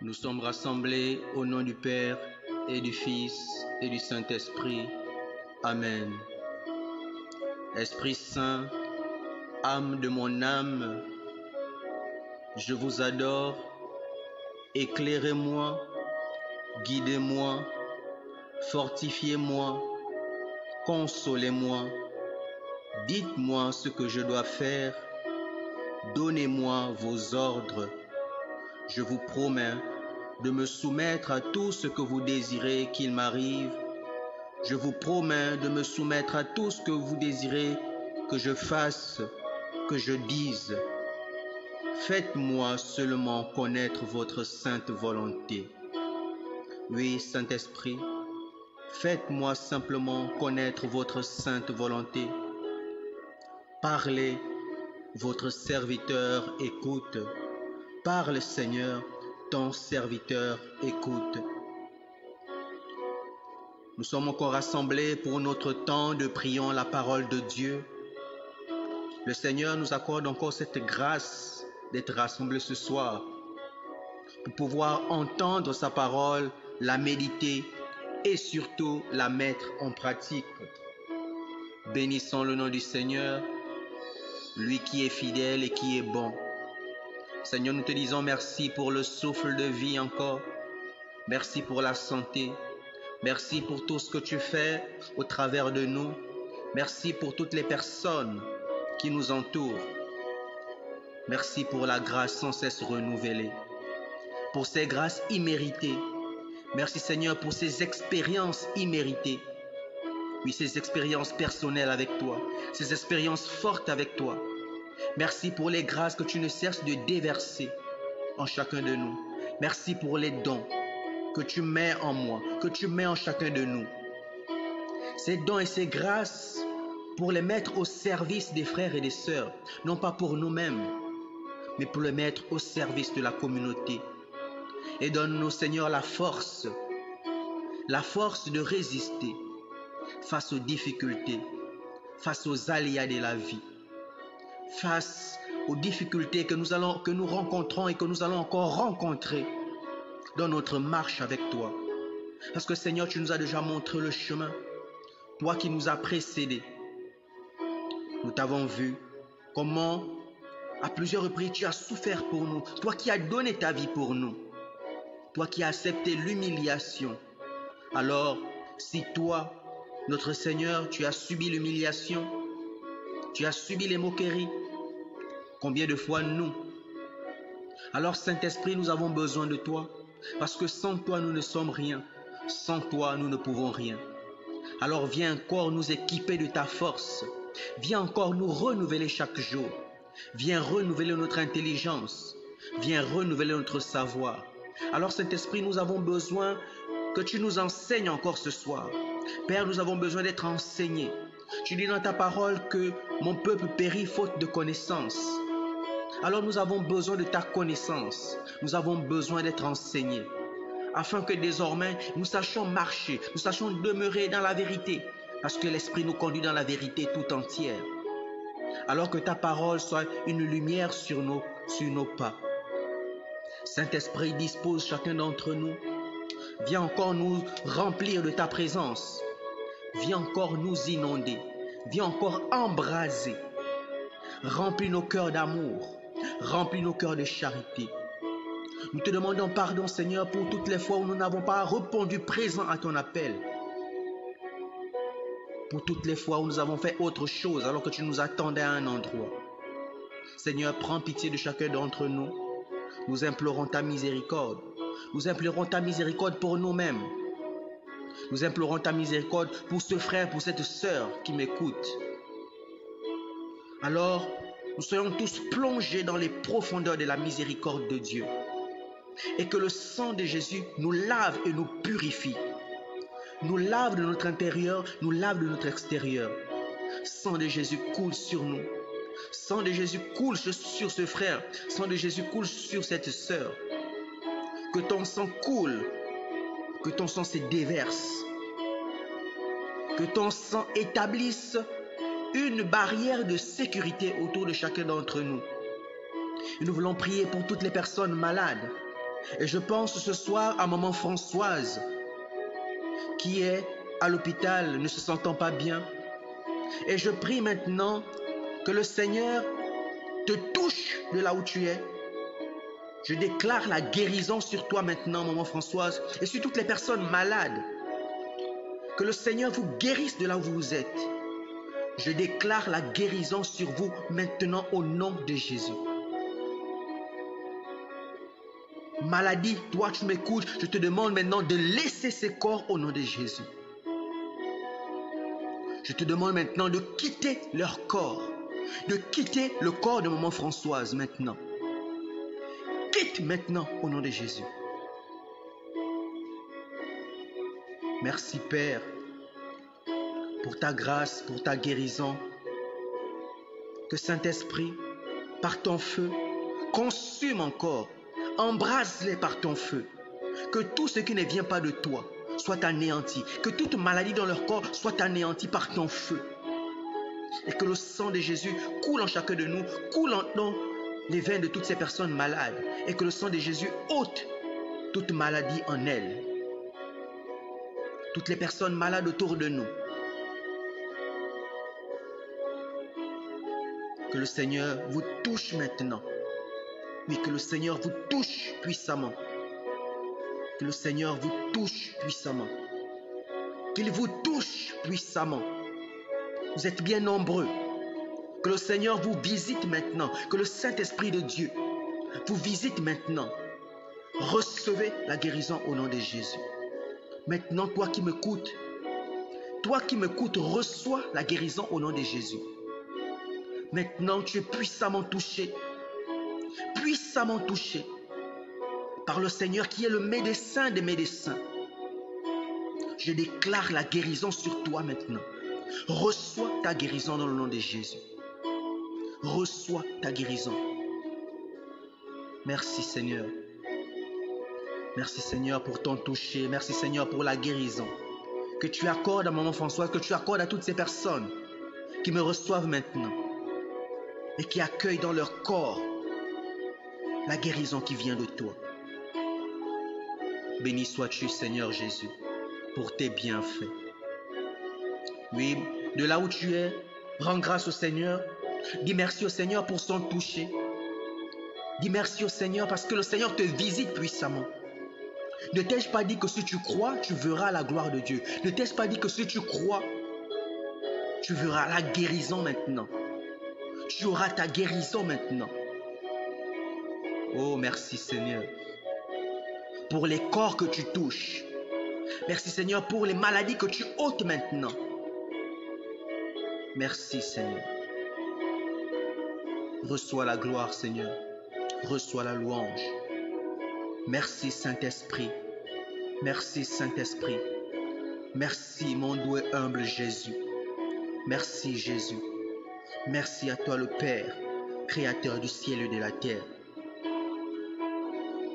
Nous sommes rassemblés au nom du Père et du Fils et du Saint-Esprit. Amen. Esprit Saint, âme de mon âme, je vous adore. Éclairez-moi, guidez-moi, fortifiez-moi, consolez-moi. Dites-moi ce que je dois faire. Donnez-moi vos ordres. Je vous promets de me soumettre à tout ce que vous désirez qu'il m'arrive. Je vous promets de me soumettre à tout ce que vous désirez que je fasse, que je dise. Faites-moi seulement connaître votre sainte volonté. Oui, Saint-Esprit, faites-moi simplement connaître votre sainte volonté. Parlez, votre serviteur écoute. Parle, Seigneur, ton serviteur écoute. Nous sommes encore rassemblés pour notre temps de priant la parole de Dieu. Le Seigneur nous accorde encore cette grâce d'être rassemblés ce soir pour pouvoir entendre sa parole, la méditer et surtout la mettre en pratique. Bénissons le nom du Seigneur, lui qui est fidèle et qui est bon. Seigneur, nous te disons merci pour le souffle de vie encore. Merci pour la santé. Merci pour tout ce que tu fais au travers de nous. Merci pour toutes les personnes qui nous entourent. Merci pour la grâce sans cesse renouvelée. Pour ces grâces imméritées. Merci Seigneur pour ces expériences imméritées. Oui, ces expériences personnelles avec toi. Ces expériences fortes avec toi. Merci pour les grâces que tu ne cesses de déverser en chacun de nous. Merci pour les dons que tu mets en moi, que tu mets en chacun de nous. Ces dons et ces grâces pour les mettre au service des frères et des sœurs, non pas pour nous-mêmes, mais pour les mettre au service de la communauté. Et donne-nous, Seigneur, la force de résister face aux difficultés, face aux aléas de la vie, face aux difficultés que nous rencontrons et que nous allons encore rencontrer dans notre marche avec toi. Parce que Seigneur, tu nous as déjà montré le chemin. Toi qui nous as précédés. Nous t'avons vu comment à plusieurs reprises tu as souffert pour nous. Toi qui as donné ta vie pour nous. Toi qui as accepté l'humiliation. Alors, si toi, notre Seigneur, tu as subi l'humiliation, tu as subi les moqueries, combien de fois nous? Alors Saint-Esprit, nous avons besoin de toi. Parce que sans toi, nous ne sommes rien. Sans toi, nous ne pouvons rien. Alors viens encore nous équiper de ta force. Viens encore nous renouveler chaque jour. Viens renouveler notre intelligence. Viens renouveler notre savoir. Alors Saint-Esprit, nous avons besoin que tu nous enseignes encore ce soir. Père, nous avons besoin d'être enseignés. Tu dis dans ta parole que mon peuple périt faute de connaissance. Alors nous avons besoin de ta connaissance. Nous avons besoin d'être enseignés. Afin que désormais nous sachions marcher, nous sachions demeurer dans la vérité. Parce que l'Esprit nous conduit dans la vérité tout entière. Alors que ta parole soit une lumière sur nos pas. Saint-Esprit, dispose chacun d'entre nous. Viens encore nous remplir de ta présence. Viens encore nous inonder. Viens encore embraser. Remplis nos cœurs d'amour. Remplis nos cœurs de charité. Nous te demandons pardon, Seigneur, pour toutes les fois où nous n'avons pas répondu présent à ton appel. Pour toutes les fois où nous avons fait autre chose alors que tu nous attendais à un endroit. Seigneur, prends pitié de chacun d'entre nous. Nous implorons ta miséricorde. Nous implorons ta miséricorde pour nous-mêmes. Nous implorons ta miséricorde pour ce frère, pour cette sœur qui m'écoute. Alors, nous soyons tous plongés dans les profondeurs de la miséricorde de Dieu. Et que le sang de Jésus nous lave et nous purifie. Nous lave de notre intérieur, nous lave de notre extérieur. Sang de Jésus coule sur nous. Sang de Jésus coule sur ce frère. Sang de Jésus coule sur cette sœur. Que ton sang coule. Que ton sang se déverse. Que ton sang établisse une barrière de sécurité autour de chacun d'entre nous. Et nous voulons prier pour toutes les personnes malades. Et je pense ce soir à maman Françoise, qui est à l'hôpital, ne se sentant pas bien. Et je prie maintenant que le Seigneur te touche de là où tu es. Je déclare la guérison sur toi maintenant, maman Françoise, et sur toutes les personnes malades. Que le Seigneur vous guérisse de là où vous êtes. Je déclare la guérison sur vous maintenant au nom de Jésus. Maladie, toi tu m'écoutes, je te demande maintenant de laisser ces corps au nom de Jésus. Je te demande maintenant de quitter leur corps, de quitter le corps de maman Françoise maintenant. Quitte maintenant au nom de Jésus. Merci Père pour ta grâce, pour ta guérison. Que Saint-Esprit, par ton feu, consume encore, embrase-les par ton feu. Que tout ce qui ne vient pas de toi soit anéanti. Que toute maladie dans leur corps soit anéantie par ton feu. Et que le sang de Jésus coule en chacun de nous, coule dans les veines de toutes ces personnes malades. Et que le sang de Jésus ôte toute maladie en elles. Toutes les personnes malades autour de nous. Que le Seigneur vous touche maintenant. Oui, que le Seigneur vous touche puissamment. Que le Seigneur vous touche puissamment. Qu'il vous touche puissamment. Vous êtes bien nombreux. Que le Seigneur vous visite maintenant. Que le Saint-Esprit de Dieu vous visite maintenant. Recevez la guérison au nom de Jésus. Maintenant, toi qui m'écoutes, reçois la guérison au nom de Jésus. Maintenant, tu es puissamment touché par le Seigneur qui est le médecin des médecins. Je déclare la guérison sur toi maintenant. Reçois ta guérison dans le nom de Jésus. Reçois ta guérison. Merci Seigneur. Merci Seigneur pour ton toucher. Merci Seigneur pour la guérison que tu accordes à maman Françoise, que tu accordes à toutes ces personnes qui me reçoivent maintenant et qui accueillent dans leur corps la guérison qui vient de toi. Béni sois-tu Seigneur Jésus pour tes bienfaits. Oui, de là où tu es, rends grâce au Seigneur. Dis merci au Seigneur pour son toucher. Dis merci au Seigneur parce que le Seigneur te visite puissamment. Ne t'ai-je pas dit que si tu crois, tu verras la gloire de Dieu? Ne t'ai-je pas dit que si tu crois, tu verras la guérison maintenant? Tu auras ta guérison maintenant. Oh, merci Seigneur pour les corps que tu touches. Merci Seigneur pour les maladies que tu ôtes maintenant. Merci Seigneur. Reçois la gloire Seigneur. Reçois la louange. Merci Saint-Esprit. Merci Saint-Esprit. Merci mon doux et humble Jésus. Merci Jésus. Merci à toi le Père, Créateur du ciel et de la terre.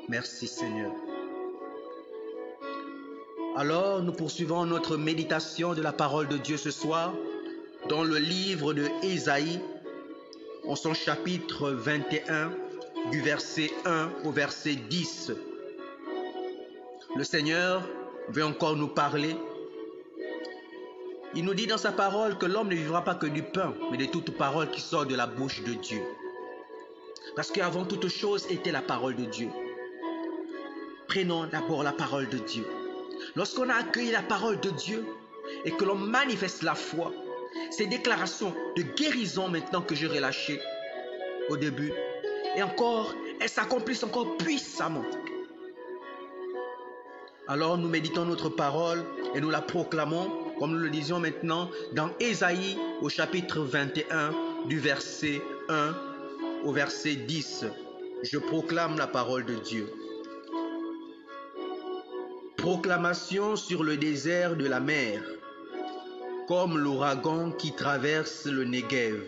Merci Seigneur. Alors nous poursuivons notre méditation de la parole de Dieu ce soir dans le livre de Ésaïe, en son chapitre 21, du verset 1 au verset 10. Le Seigneur veut encore nous parler. Il nous dit dans sa parole que l'homme ne vivra pas que du pain, mais de toute parole qui sort de la bouche de Dieu. Parce qu'avant toute chose était la parole de Dieu. Prenons d'abord la parole de Dieu. Lorsqu'on a accueilli la parole de Dieu et que l'on manifeste la foi, ces déclarations de guérison maintenant que j'ai relâchées au début, et encore, elles s'accomplissent encore puissamment. Alors nous méditons notre parole et nous la proclamons, comme nous le disions maintenant, dans Ésaïe au chapitre 21, du verset 1 au verset 10. Je proclame la parole de Dieu. Proclamation sur le désert de la mer, comme l'ouragan qui traverse le Negev.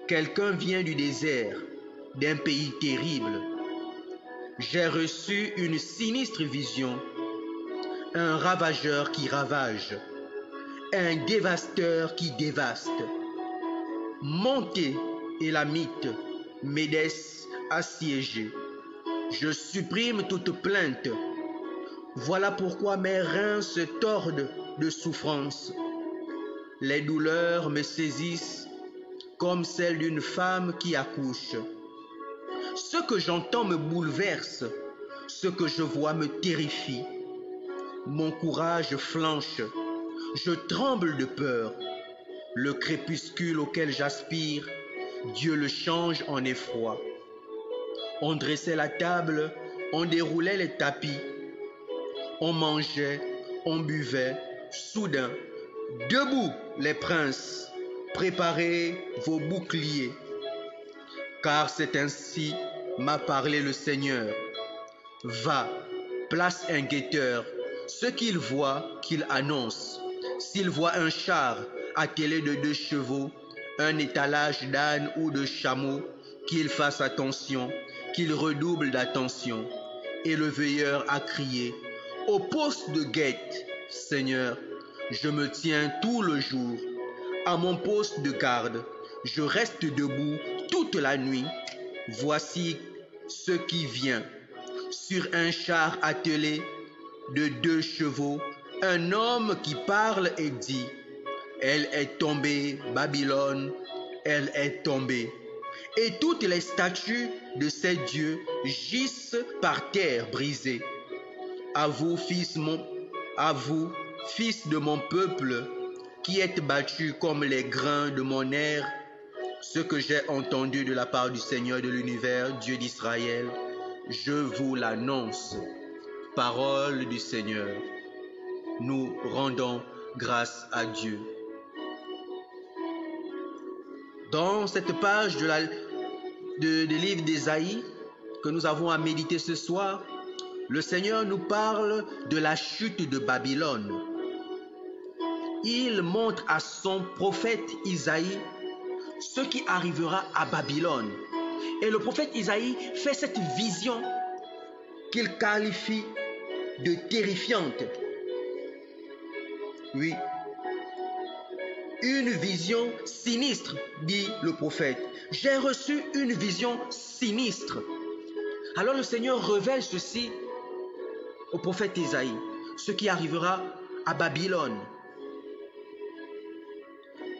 Quelqu'un vient du désert, d'un pays terrible. J'ai reçu une sinistre vision, un ravageur qui ravage, un dévasteur qui dévaste. Montez, Élamites, Médès assiégés. Je supprime toute plainte. Voilà pourquoi mes reins se tordent de souffrance. Les douleurs me saisissent comme celles d'une femme qui accouche. Ce que j'entends me bouleverse, ce que je vois me terrifie. Mon courage flanche, je tremble de peur. Le crépuscule auquel j'aspire, Dieu le change en effroi. On dressait la table, on déroulait les tapis. On mangeait, on buvait, soudain, debout les princes, préparez vos boucliers. Car c'est ainsi m'a parlé le Seigneur. Va, place un guetteur, ce qu'il voit, qu'il annonce. S'il voit un char attelé de 2 chevaux, un étalage d'âne ou de chameau, qu'il fasse attention, qu'il redouble d'attention. Et le veilleur a crié, au poste de guette, Seigneur, je me tiens tout le jour. À mon poste de garde, je reste debout toute la nuit. Voici ce qui vient. Sur un char attelé de 2 chevaux, un homme qui parle et dit, elle est tombée, Babylone, elle est tombée. Et toutes les statues de ces dieux gisent par terre brisées. À vous, fils de mon peuple, qui êtes battus comme les grains de mon air, ce que j'ai entendu de la part du Seigneur de l'univers, Dieu d'Israël, je vous l'annonce. Parole du Seigneur. Nous rendons grâce à Dieu. Dans cette page du livre d'Ésaïe que nous avons à méditer ce soir, le Seigneur nous parle de la chute de Babylone. Il montre à son prophète Isaïe ce qui arrivera à Babylone. Et le prophète Isaïe fait cette vision qu'il qualifie de terrifiante. Oui, une vision sinistre, dit le prophète. J'ai reçu une vision sinistre. Alors le Seigneur révèle ceci au prophète Isaïe, ce qui arrivera à Babylone.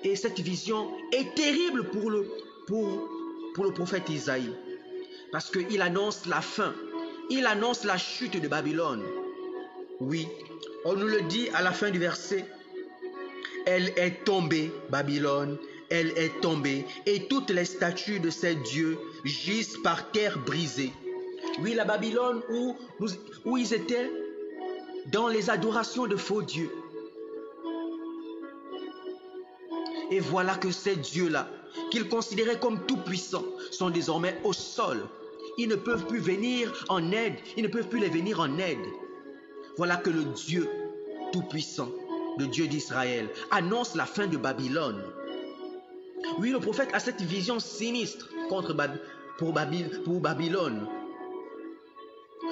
Et cette vision est terrible pour le prophète Isaïe, parce qu'il annonce la fin, il annonce la chute de Babylone. Oui, on nous le dit à la fin du verset, elle est tombée, Babylone, elle est tombée, et toutes les statues de ses dieux gisent par terre brisée. Oui, la Babylone où ils étaient dans les adorations de faux dieux. Et voilà que ces dieux-là, qu'ils considéraient comme tout-puissants, sont désormais au sol. Ils ne peuvent plus venir en aide, ils ne peuvent plus les venir en aide. Voilà que le Dieu tout-puissant, le Dieu d'Israël, annonce la fin de Babylone. Oui, le prophète a cette vision sinistre pour Babylone.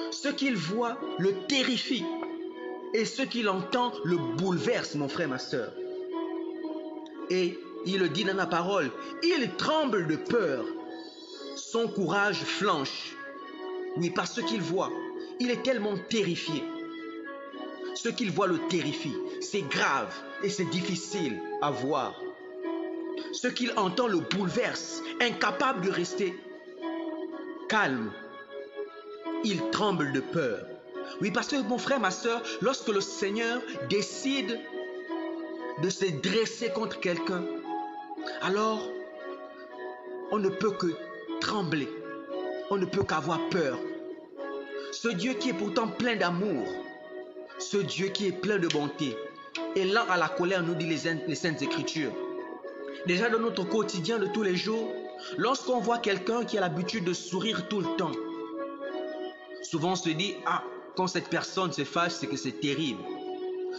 Ce qu'il voit le terrifie et ce qu'il entend le bouleverse, mon frère, ma soeur. Et il le dit dans la parole, il tremble de peur, son courage flanche. Oui, parce ce qu'il voit, il est tellement terrifié. Ce qu'il voit le terrifie, c'est grave et c'est difficile à voir. Ce qu'il entend le bouleverse, incapable de rester calme. Il tremble de peur. Oui, parce que mon frère, ma soeur, lorsque le Seigneur décide de se dresser contre quelqu'un, alors on ne peut que trembler, on ne peut qu'avoir peur. Ce Dieu qui est pourtant plein d'amour, ce Dieu qui est plein de bonté, est lent à la colère, nous dit les Saintes Écritures. Déjà dans notre quotidien de tous les jours, lorsqu'on voit quelqu'un qui a l'habitude de sourire tout le temps, souvent on se dit, quand cette personne se fâche, c'est que c'est terrible.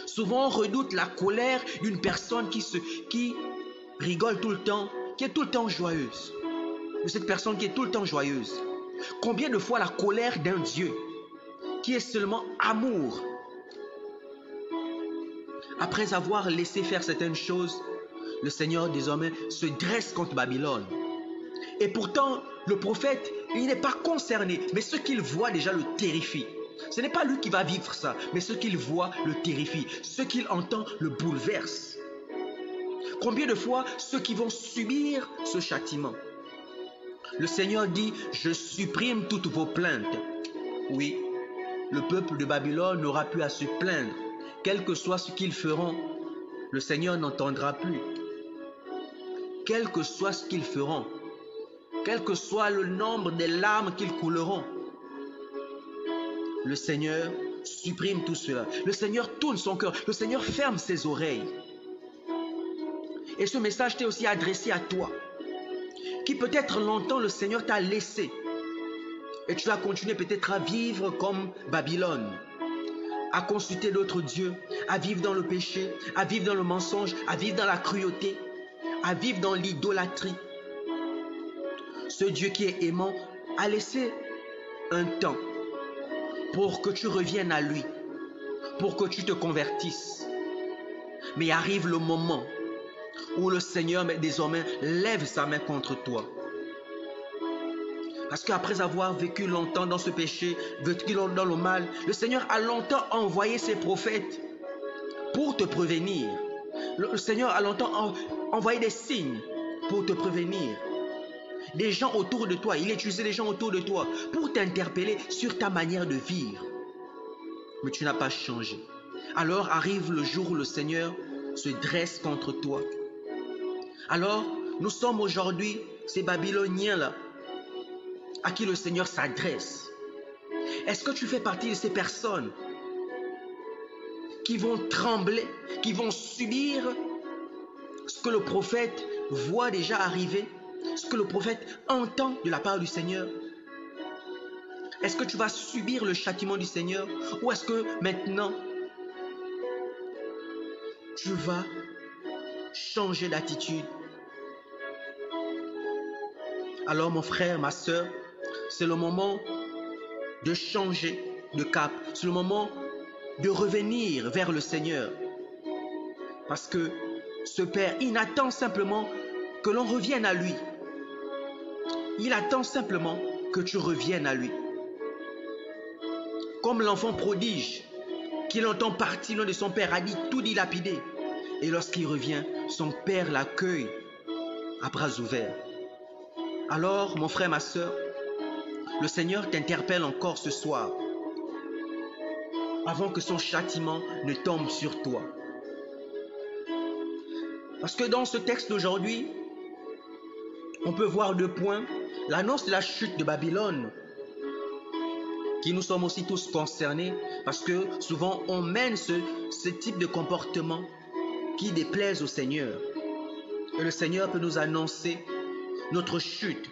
Souvent on redoute la colère d'une personne qui rigole tout le temps, qui est tout le temps joyeuse. De cette personne qui est tout le temps joyeuse. Combien de fois la colère d'un Dieu qui est seulement amour, après avoir laissé faire certaines choses, le Seigneur désormais se dresse contre Babylone. Et pourtant, le prophète Il n'est pas concerné, mais ce qu'il voit déjà le terrifie. Ce n'est pas lui qui va vivre ça, mais ce qu'il voit le terrifie. Ce qu'il entend le bouleverse. Combien de fois ceux qui vont subir ce châtiment? Le Seigneur dit, je supprime toutes vos plaintes. Oui, le peuple de Babylone n'aura plus à se plaindre. Quel que soit ce qu'ils feront, le Seigneur n'entendra plus. Quel que soit ce qu'ils feront, quel que soit le nombre des larmes qu'ils couleront, le Seigneur supprime tout cela. Le Seigneur tourne son cœur. Le Seigneur ferme ses oreilles. Et ce message t'est aussi adressé à toi, qui peut-être longtemps le Seigneur t'a laissé. Et tu vas continuer peut-être à vivre comme Babylone, à consulter d'autres dieux, à vivre dans le péché, à vivre dans le mensonge, à vivre dans la cruauté, à vivre dans l'idolâtrie. Ce Dieu qui est aimant a laissé un temps pour que tu reviennes à lui, pour que tu te convertisses. Mais arrive le moment où le Seigneur désormais lève sa main contre toi. Parce qu'après avoir vécu longtemps dans ce péché, vécu dans le mal, le Seigneur a longtemps envoyé ses prophètes pour te prévenir. Le Seigneur a longtemps envoyé des signes pour te prévenir. Des gens autour de toi, il utilisait les gens autour de toi pour t'interpeller sur ta manière de vivre. Mais tu n'as pas changé. Alors arrive le jour où le Seigneur se dresse contre toi. Alors, nous sommes aujourd'hui ces Babyloniens-là à qui le Seigneur s'adresse. Est-ce que tu fais partie de ces personnes qui vont trembler, qui vont subir ce que le prophète voit déjà arriver, ce que le prophète entend de la part du Seigneur? Est-ce que tu vas subir le châtiment du Seigneur ou est-ce que maintenant tu vas changer d'attitude? Alors mon frère, ma soeur, c'est le moment de changer de cap. C'est le moment de revenir vers le Seigneur. Parce que ce Père, il n'attend simplement que l'on revienne à lui. Il attend simplement que tu reviennes à lui. Comme l'enfant prodige qui l'entend partir loin de son Père, a dit tout dilapidé. Et lorsqu'il revient, son Père l'accueille à bras ouverts. Alors, mon frère, ma soeur, le Seigneur t'interpelle encore ce soir, avant que son châtiment ne tombe sur toi. Parce que dans ce texte d'aujourd'hui, on peut voir 2 points. L'annonce de la chute de Babylone, qui nous sommes aussi tous concernés, parce que souvent on mène ce type de comportement qui déplaise au Seigneur. Et le Seigneur peut nous annoncer notre chute.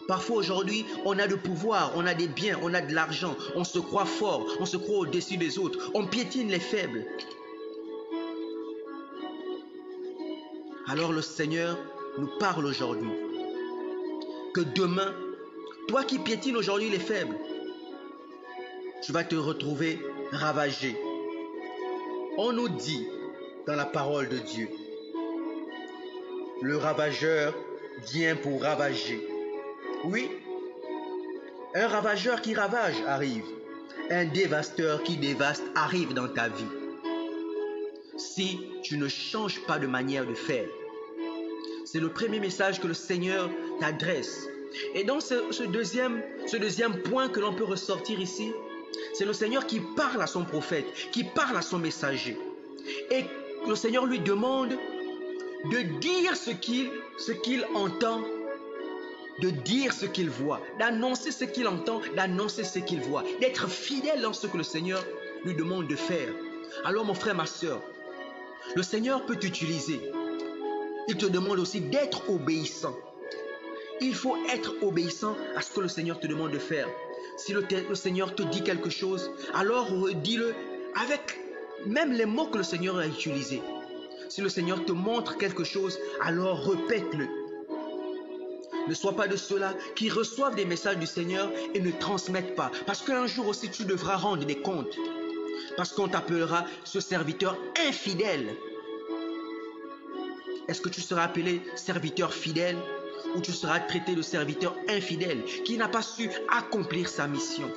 Parfois aujourd'hui, on a du pouvoir, on a des biens, on a de l'argent, on se croit fort, on se croit au-dessus des autres, on piétine les faibles. Alors le Seigneur nous parle aujourd'hui que demain, toi qui piétines aujourd'hui les faibles, tu vas te retrouver ravagé. On nous dit dans la parole de Dieu, le ravageur vient pour ravager. Oui, un ravageur qui ravage arrive. Un dévastateur qui dévaste arrive dans ta vie. Si tu ne changes pas de manière de faire. C'est le premier message que le Seigneur t'adresse. Et dans ce deuxième point que l'on peut ressortir ici, c'est le Seigneur qui parle à son prophète, qui parle à son messager. Et le Seigneur lui demande de dire ce qu'il entend, de dire ce qu'il voit, d'annoncer ce qu'il entend, d'annoncer ce qu'il voit, d'être fidèle dans ce que le Seigneur lui demande de faire. Alors mon frère, ma soeur, le Seigneur peut t'utiliser. Il te demande aussi d'être obéissant. Il faut être obéissant à ce que le Seigneur te demande de faire. Si le Seigneur te dit quelque chose, alors redis-le avec même les mots que le Seigneur a utilisés. Si le Seigneur te montre quelque chose, alors répète-le. Ne sois pas de ceux-là qui reçoivent des messages du Seigneur et ne transmettent pas. Parce qu'un jour aussi tu devras rendre des comptes. Parce qu'on t'appellera ce serviteur infidèle. Est-ce que tu seras appelé serviteur fidèle où tu seras traité de serviteur infidèle, qui n'a pas su accomplir sa mission,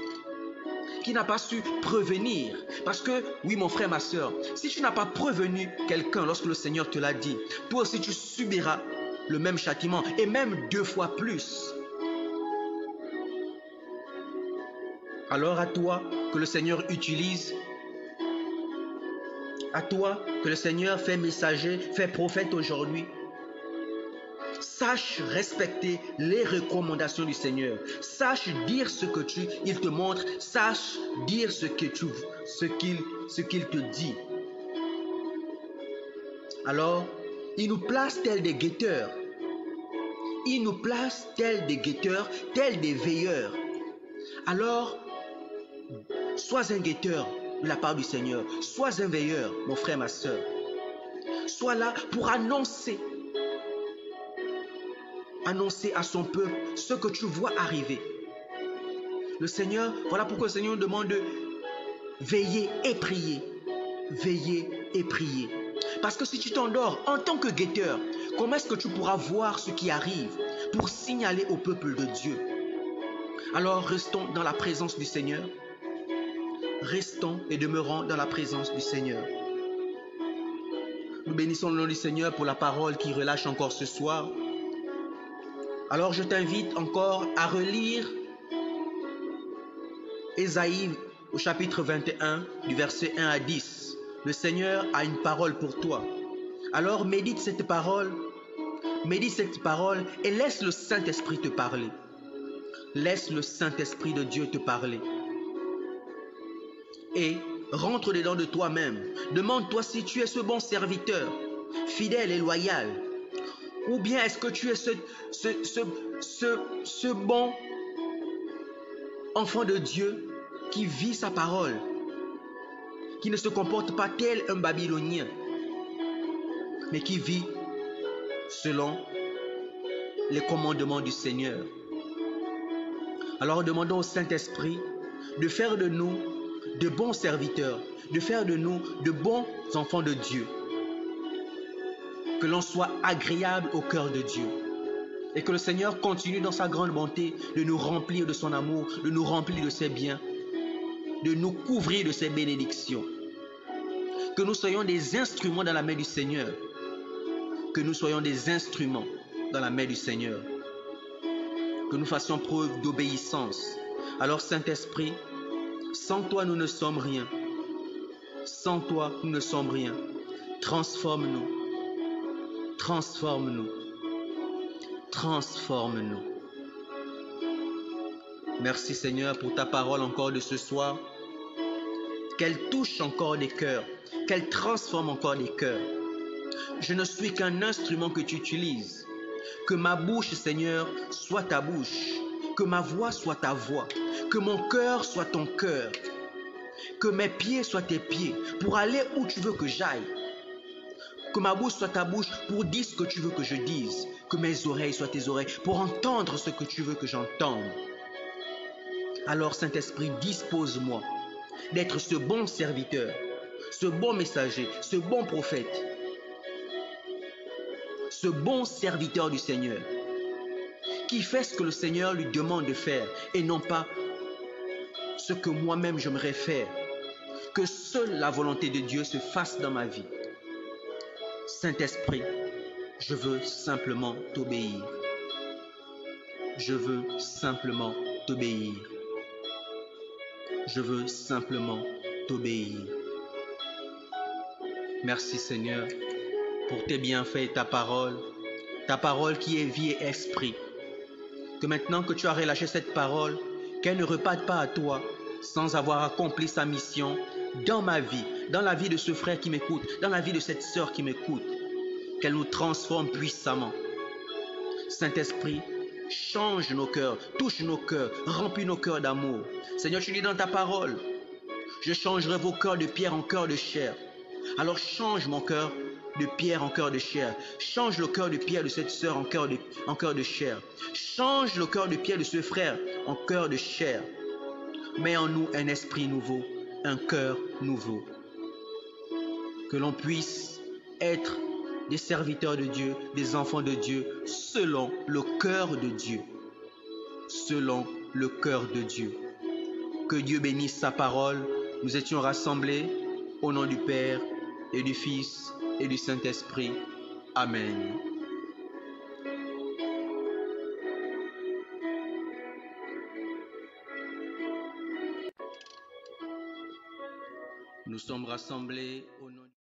qui n'a pas su prévenir. Parce que, oui mon frère, ma soeur, si tu n'as pas prévenu quelqu'un lorsque le Seigneur te l'a dit, toi aussi tu subiras le même châtiment, et même 2 fois plus. Alors à toi que le Seigneur utilise, à toi que le Seigneur fait messager, fait prophète aujourd'hui, sache respecter les recommandations du Seigneur. Sache dire ce que il te montre. Sache dire ce qu'il te dit. Alors, il nous place tels des guetteurs. Il nous place tels des guetteurs, tels des veilleurs. Alors, sois un guetteur de la part du Seigneur. Sois un veilleur, mon frère, ma soeur. Sois là pour annoncer à son peuple ce que tu vois arriver. Le Seigneur, voilà pourquoi le Seigneur nous demande de veiller et prier. Veiller et prier. Parce que si tu t'endors en tant que guetteur, comment est-ce que tu pourras voir ce qui arrive pour signaler au peuple de Dieu? Alors restons dans la présence du Seigneur. Restons et demeurons dans la présence du Seigneur. Nous bénissons le nom du Seigneur pour la parole qui relâche encore ce soir. Alors je t'invite encore à relire Ésaïe au chapitre 21 du verset 1 à 10. Le Seigneur a une parole pour toi. Alors médite cette parole et laisse le Saint-Esprit te parler. Laisse le Saint-Esprit de Dieu te parler. Et rentre dedans de toi-même. Demande-toi si tu es ce bon serviteur, fidèle et loyal. Ou bien est-ce que tu es ce bon enfant de Dieu qui vit sa parole, qui ne se comporte pas tel un Babylonien, mais qui vit selon les commandements du Seigneur. Alors demandons au Saint-Esprit de faire de nous de bons serviteurs, de faire de nous de bons enfants de Dieu. Que l'on soit agréable au cœur de Dieu. Et que le Seigneur continue dans sa grande bonté de nous remplir de son amour, de nous remplir de ses biens, de nous couvrir de ses bénédictions. Que nous soyons des instruments dans la main du Seigneur. Que nous soyons des instruments dans la main du Seigneur. Que nous fassions preuve d'obéissance. Alors Saint-Esprit, sans toi nous ne sommes rien. Sans toi nous ne sommes rien. Transforme-nous. Transforme-nous. Transforme-nous. Merci Seigneur pour ta parole encore de ce soir. Qu'elle touche encore des cœurs. Qu'elle transforme encore des cœurs. Je ne suis qu'un instrument que tu utilises. Que ma bouche, Seigneur, soit ta bouche. Que ma voix soit ta voix. Que mon cœur soit ton cœur. Que mes pieds soient tes pieds. Pour aller où tu veux que j'aille. Que ma bouche soit ta bouche pour dire ce que tu veux que je dise. Que mes oreilles soient tes oreilles pour entendre ce que tu veux que j'entende. Alors Saint-Esprit, dispose-moi d'être ce bon serviteur, ce bon messager, ce bon prophète, ce bon serviteur du Seigneur, qui fait ce que le Seigneur lui demande de faire et non pas ce que moi-même j'aimerais faire. Que seule la volonté de Dieu se fasse dans ma vie. Saint-Esprit, je veux simplement t'obéir. Je veux simplement t'obéir. Je veux simplement t'obéir. Merci Seigneur pour tes bienfaits et ta parole qui est vie et esprit. Que maintenant que tu as relâché cette parole, qu'elle ne reparte pas à toi sans avoir accompli sa mission dans ma vie, dans la vie de ce frère qui m'écoute, dans la vie de cette sœur qui m'écoute. Qu'elle nous transforme puissamment. Saint-Esprit, change nos cœurs, touche nos cœurs, remplis nos cœurs d'amour. Seigneur, tu dis dans ta parole, je changerai vos cœurs de pierre en cœur de chair. Alors change mon cœur de pierre en cœur de chair. Change le cœur de pierre de cette sœur en cœur de chair. Change le cœur de pierre de ce frère en cœur de chair. Mets en nous un esprit nouveau, un cœur nouveau. Que l'on puisse être des serviteurs de Dieu, des enfants de Dieu, selon le cœur de Dieu. Selon le cœur de Dieu. Que Dieu bénisse sa parole. Nous étions rassemblés au nom du Père et du Fils et du Saint-Esprit. Amen. Nous sommes rassemblés au nom